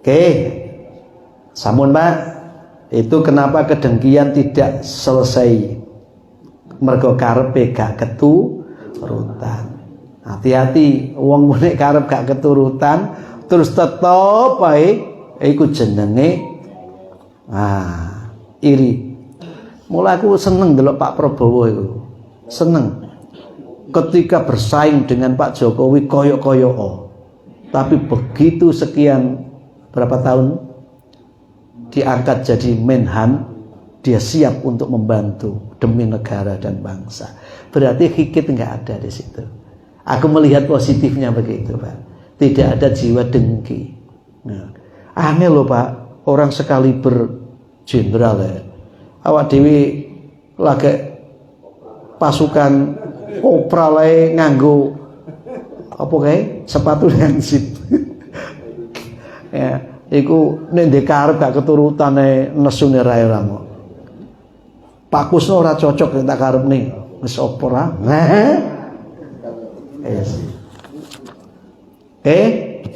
Oke, sampun Pak. Itu kenapa kedengkian tidak selesai? Mergo karepe gak keturutan. Hati-hati, wong nek karep gak keturutan terus tetep ae iku jenenge iri. Mulai aku seneng delok Pak Prabowo itu. Seneng. Ketika bersaing dengan Pak Jokowi koyok-koyok. Tapi begitu sekian berapa tahun diangkat jadi Menhan, dia siap untuk membantu demi negara dan bangsa. Berarti hikit nggak ada di situ. Aku melihat positifnya begitu, Pak. Tidak ada jiwa dengki. Nah, aneh loh Pak, orang sekali berjenderal ya. Awak dewi lagi pasukan kopral nganggo apa kayak sepatu hansip. Ya, iku nek ndek karep gak keturutane nesune ra ora. Pak Kusno ora cocok tak karepne. Wis apa ra? Yes. Oke,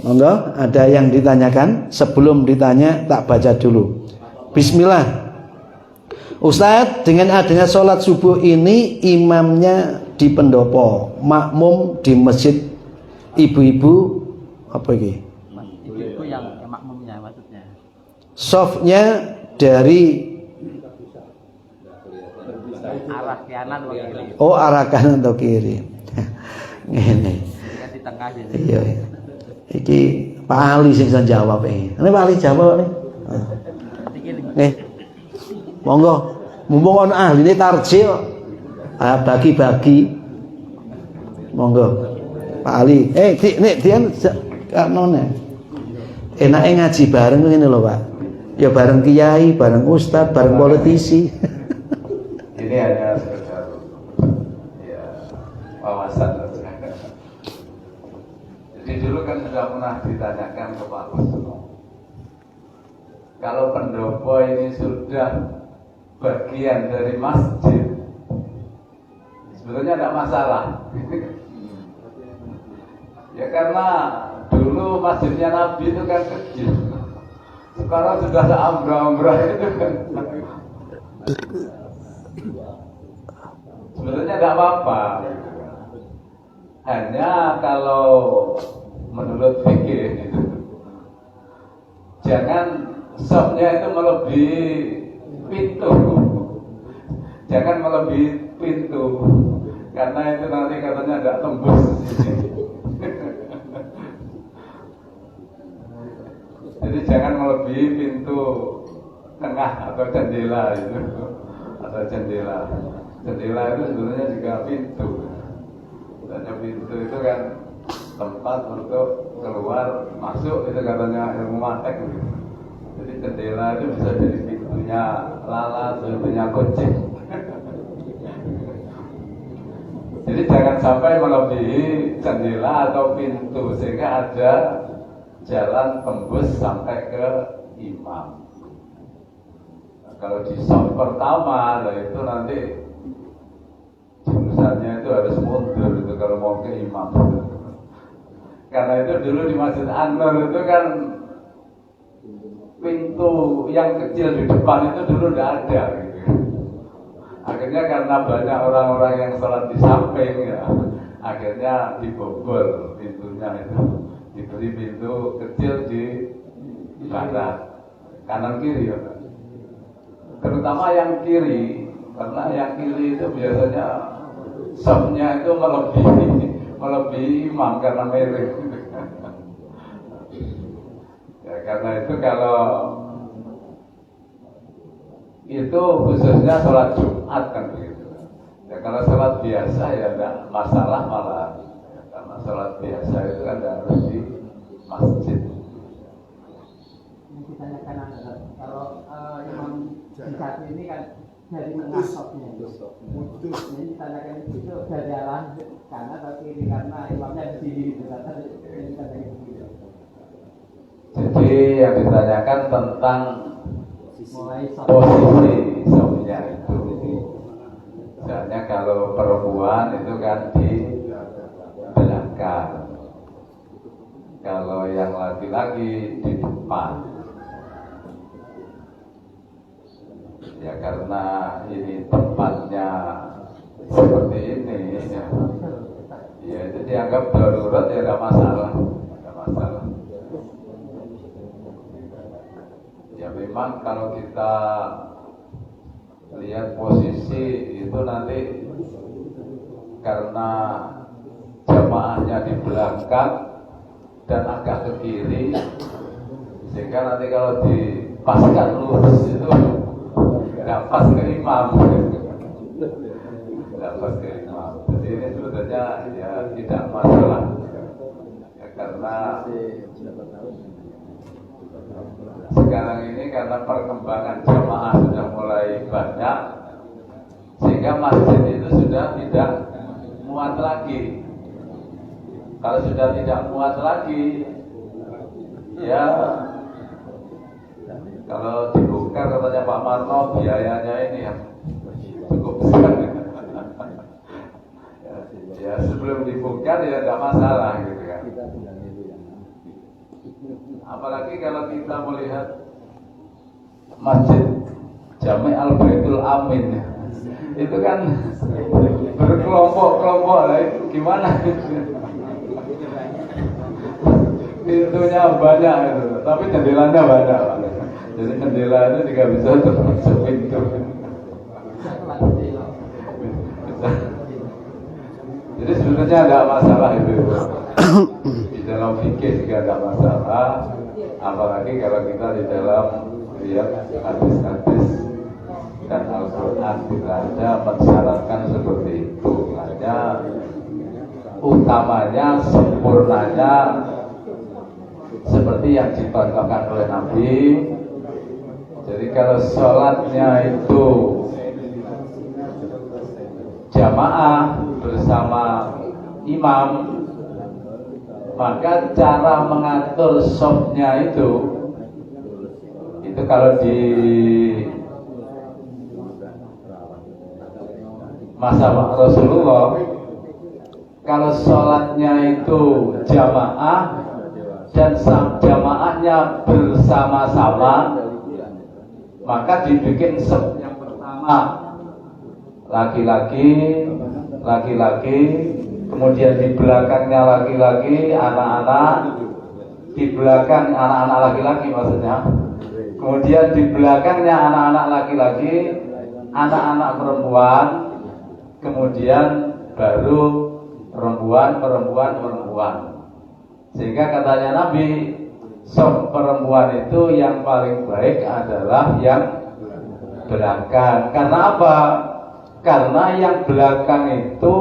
monggo ada yang ditanyakan? Sebelum ditanya tak baca dulu. Bismillah. Ustadz, dengan adanya sholat subuh ini imamnya di pendopo, makmum di masjid, ibu-ibu apa ini? Ibu-ibu yang makmumnya maksudnya. Softnya dari arah kanan atau kiri. Oh, arah kanan atau kiri. Ini. Di tengah jadi. Iya. Iki Pak Ali sing bisa jawab ini. Ini Pak Ali jawab nih. Nih. Monggo. Mumpung ono ahli ini tarjih bagi-bagi. Monggo. Pak Ali. Nek dia kanone. Enake ngaji bareng ngene lho, Pak. Ya bareng kiai, bareng ustaz, bareng politisi. Ini hanya sekedar ya wawasan. Jadi dulu kan sudah pernah ditanyakan ke Pak Kusno, kalau pendopo ini sudah bagian dari masjid, sebetulnya tidak masalah. Ya karena dulu masjidnya Nabi itu kan kecil, sekarang sudah ada ambrah-ambrah itu kan. Sebenarnya tidak apa-apa. Hanya kalau menurut fikih itu, jangan softnya itu melebihi pintu, jangan melebihi pintu, karena itu nanti katanya tidak tembus. Jadi jangan melebihi pintu tengah atau jendela itu, atau jendela. Jendela itu sebenarnya juga pintu. Sebenarnya pintu itu kan tempat untuk keluar masuk, itu katanya ilmu matek gitu. Jadi jendela itu bisa jadi pintunya lalat, pintunya kucing. Jadi jangan sampai melebihi jendela atau pintu sehingga ada jalan tembus sampai ke imam. Nah, kalau di soft pertama, itu nanti jurusannya itu harus mundur itu kalau mau ke imam. Karena itu dulu di Masjid An-Nur itu kan pintu yang kecil di depan itu dulu tidak ada gitu. Akhirnya karena banyak orang-orang yang sholat di samping ya, akhirnya dibobol pintunya itu, diberi pintu kecil di barat kanan kiri ya. Terutama yang kiri, karena yang kiri itu biasanya softnya itu melebihi imam karena mirip. Ya, karena itu kalau itu khususnya sholat Jumat kan begitu. Ya, kalau sholat biasa ya tidak masalah malah. Ya, karena sholat biasa itu kan tidak harus di masjid. Yang ditanyakan adalah kalau imam di satu ini kan dari tengah sopnya itu. Ini ditanyakan itu dari arah kanan atau kiri karena imamnya di sini gitu. Jadi yang ditanyakan tentang posisi sopnya itu. Misalnya kalau perempuan itu kan di belakang. Kalau yang laki-laki di depan. Ya karena ini tempatnya seperti ini ya itu dianggap darurat, ya nggak masalah. Ya memang kalau kita lihat posisi itu nanti karena jamaahnya di belakang dan agak ke kiri, sehingga nanti kalau dipaskan lurus itu nggak pas ke imam. Nggak pas ke imam. Jadi ini sebetulnya ya tidak masalah ya, karena sekarang ini karena perkembangan jamaah sudah mulai banyak, sehingga masjid itu sudah tidak muat lagi. Kalau sudah tidak muat lagi, ya kalau dibuka katanya Pak Marno biayanya ini ya cukup besar. Ya sebelum dibuka ya nggak masalah gitu kan. Apalagi kalau kita melihat Masjid Jami' Al-Baitul Amin, itu kan berkelompok-kelompok lah, itu gimana? Pintunya banyak itu, tapi jendelanya banyak. Jadi jendela itu juga bisa termasuk pintu. Jadi sebenarnya tidak masalah itu. Di dalam fikih juga tidak masalah. Apalagi kalau kita di dalam lihat hadis-hadis dan Al-Quran tidak ada mensyaratkan seperti itu. Hanya utamanya, sempurnanya seperti yang dicontohkan oleh Nabi. Jadi kalau sholatnya itu jamaah bersama imam, maka cara mengatur shofnya itu kalau di masa Rasulullah, kalau sholatnya itu jamaah dan jamaahnya bersama-sama, maka dibikin shaf yang pertama laki-laki, kemudian di belakangnya laki-laki, anak-anak, di belakang anak-anak laki-laki maksudnya, kemudian di belakangnya anak-anak laki-laki, anak-anak perempuan, kemudian baru perempuan. Sehingga katanya Nabi, shaf perempuan itu yang paling baik adalah yang belakang. Karena apa? Karena yang belakang itu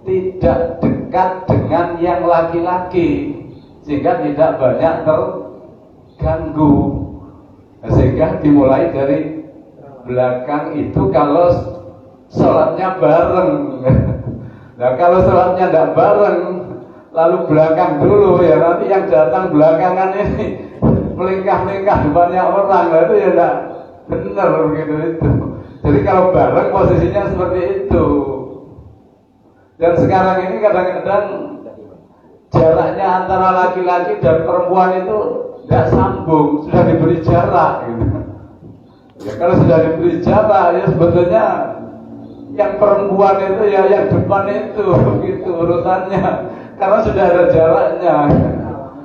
tidak dekat dengan yang laki-laki, sehingga tidak banyak terganggu. Sehingga dimulai dari belakang itu kalau sholatnya bareng. Nah kalau sholatnya tidak bareng, lalu belakang dulu, ya nanti yang datang belakangan ini melingkah-lingkah banyak orang, itu ya tidak benar begitu itu. Jadi kalau bareng posisinya seperti itu. Dan sekarang ini kadang-kadang jaraknya antara laki-laki dan perempuan itu tidak sambung, sudah diberi jarak gitu. Ya kalau sudah diberi jarak, ya sebetulnya yang perempuan itu ya yang depan itu begitu urutannya, karena sudah ada jaraknya.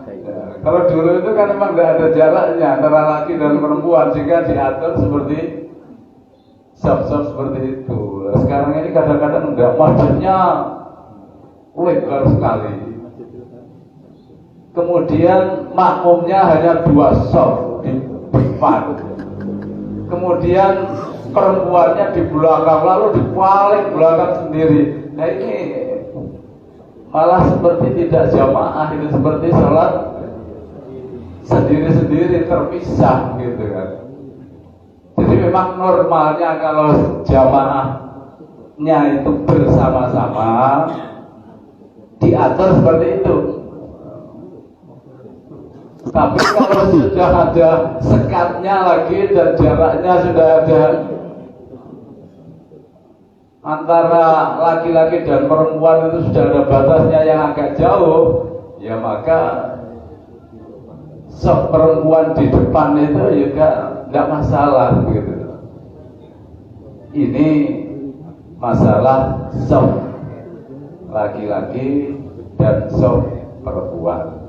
Ya, kalau dulu itu kan memang tidak ada jaraknya antara laki dan perempuan, sehingga diatur seperti shaf-shaf seperti itu. Nah, sekarang ini kadang-kadang enggak, masjidnya lebar sekali. Kemudian makmumnya hanya 2 shaf di depan. Kemudian perempuannya di belakang, lalu di paling belakang sendiri. Nah ini malah seperti tidak jamaah, itu seperti sholat sendiri-sendiri, terpisah gitu kan. Jadi memang normalnya kalau jamaahnya itu bersama-sama diatur seperti itu. Tapi kalau sudah ada sekatnya lagi dan jaraknya sudah ada antara laki-laki dan perempuan, itu sudah ada batasnya yang agak jauh, ya maka soft perempuan di depan itu juga nggak masalah gitu. Ini masalah soft laki-laki dan soft perempuan,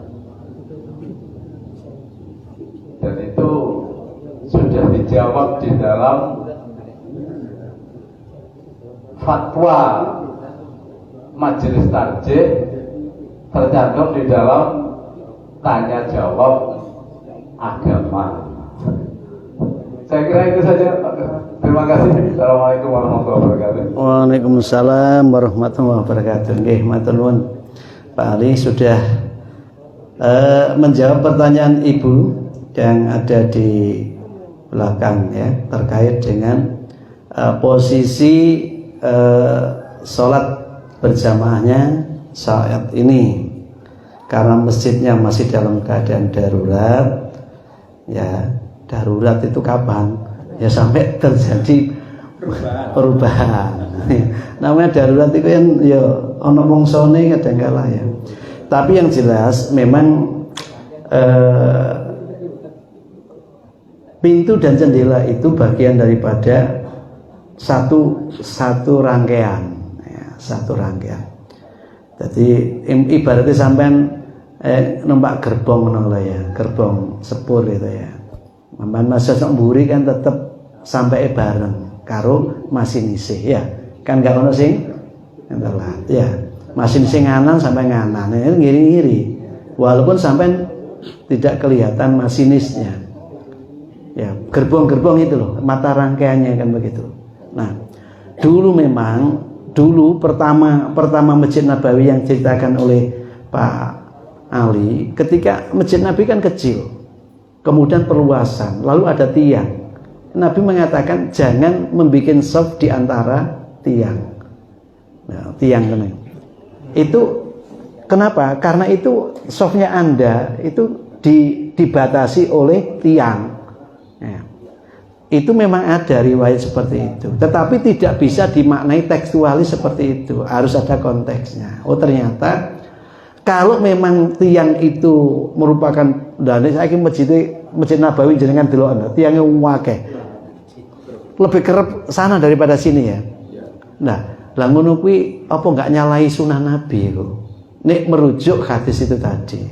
dan itu sudah dijawab di dalam fatwa Majelis Tarjih, tercantum di dalam tanya jawab agama. Saya kira itu saja. Terima kasih. Assalamualaikum warahmatullahi wabarakatuh. Waalaikumsalam warahmatullahi wabarakatuh. Nggih, matur nuwun. Pak Ali sudah menjawab pertanyaan Ibu yang ada di belakang ya, terkait dengan posisi sholat berjamaahnya saat ini, karena masjidnya masih dalam keadaan darurat. Ya, darurat itu kapan? Ya sampai terjadi perubahan. Namanya darurat itu kan ya ono mongsone kadang-kala ya. Tapi yang jelas memang pintu dan jendela itu bagian daripada satu rangkaian ya, satu rangkaian. Jadi ibaratnya sampean numpak gerbong ngono ya, gerbong sepur itu ya. Sampean masa sok mburi kan tetep sampai bareng karo masinis ya. Kan gak ono sing telat ya. Masinis nganan sampai nganan, ini ngiri-ngiri. Walaupun sampean tidak kelihatan masinisnya. Ya, gerbong-gerbong itu loh, mata rangkaiannya kan begitu. Nah, dulu pertama Masjid Nabawi yang diceritakan oleh Pak Ali, ketika Masjid Nabi kan kecil, kemudian perluasan, lalu ada tiang. Nabi mengatakan jangan membuat soft di antara tiang. Nah, tiang kan itu kenapa? Karena itu softnya Anda itu dibatasi oleh tiang. Ya. Itu memang ada riwayat seperti itu, tetapi tidak bisa dimaknai tekstualis seperti itu, harus ada konteksnya. Oh ternyata kalau memang tiang itu merupakan, dan saya kira Masjid Nabawi jenengan delok tiangnya wakeh lebih kerep sana daripada sini ya. Nah, lah ngono kuwi apa enggak nyalahi sunah Nabi itu? Nek merujuk hadis itu tadi.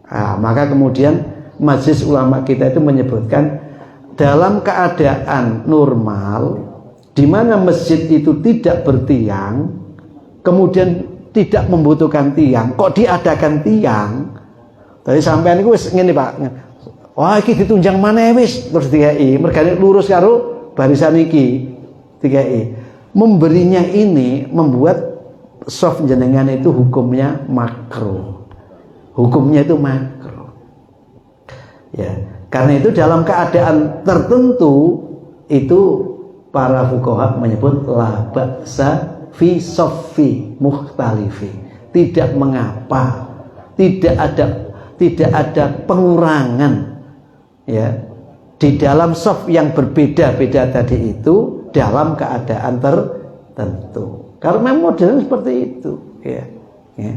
Nah, maka kemudian majelis ulama kita itu menyebutkan dalam keadaan normal di mana masjid itu tidak bertiang, kemudian tidak membutuhkan tiang, kok diadakan tiang? Tadi sampean iku wis ngene Pak. Wah, iki ditunjang maneh wis terus dikai, mergane lurus karo barisan iki dikai. Memberinya ini membuat soft jenengan itu hukumnya makruh. Hukumnya itu makruh. Ya, karena itu dalam keadaan tertentu itu para fuqaha menyebut la ba'sa fi soffi mukhtalifi, tidak mengapa, tidak ada pengurangan ya di dalam soft yang berbeda-beda tadi itu dalam keadaan tertentu. Karena memang modelnya seperti itu ya,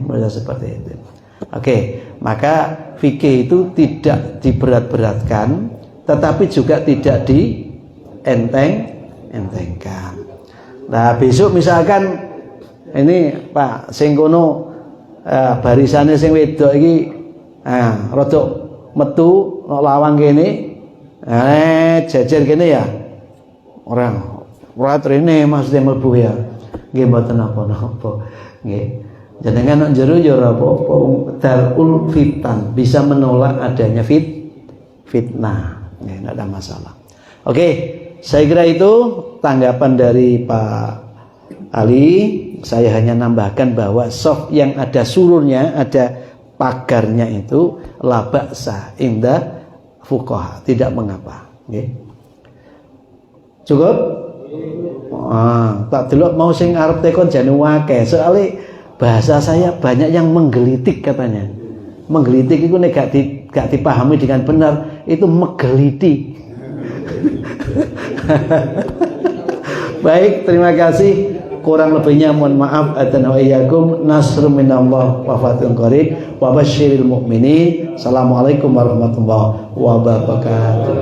model seperti itu. Oke, maka fikih itu tidak diberat-beratkan, tetapi juga tidak dientengkan. Nah, besok misalkan ini Pak sing kono barisane sing wedok iki rada metu nek lawang kene jejer kene ya. Ora trene maksudnya mlebu ya. Nggih mboten napa-napa. Nggih. Jenengan nek jero ya ora apa-apa, darul fitan, bisa menolak adanya fitnah. Nggih, enggak ada masalah. Oke, saya kira itu tanggapan dari Pak Ali. Saya hanya nambahkan bahwa soft yang ada sururnya, ada pagarnya itu la ba'sa inda fuqaha, tidak mengapa. Nggih. Cukup? Tak delok mau sing arep tekon jane akeh. Soale bahasa saya banyak yang menggelitik katanya. Menggelitik itu nek gak dipahami dengan benar itu megeliti. Baik, terima kasih. kurang lebihnya mohon maaf. Atana wa iyyakum nasrun minallah wa fathun qarib wa basyiril mu'minin. Assalamualaikum warahmatullahi wabarakatuh.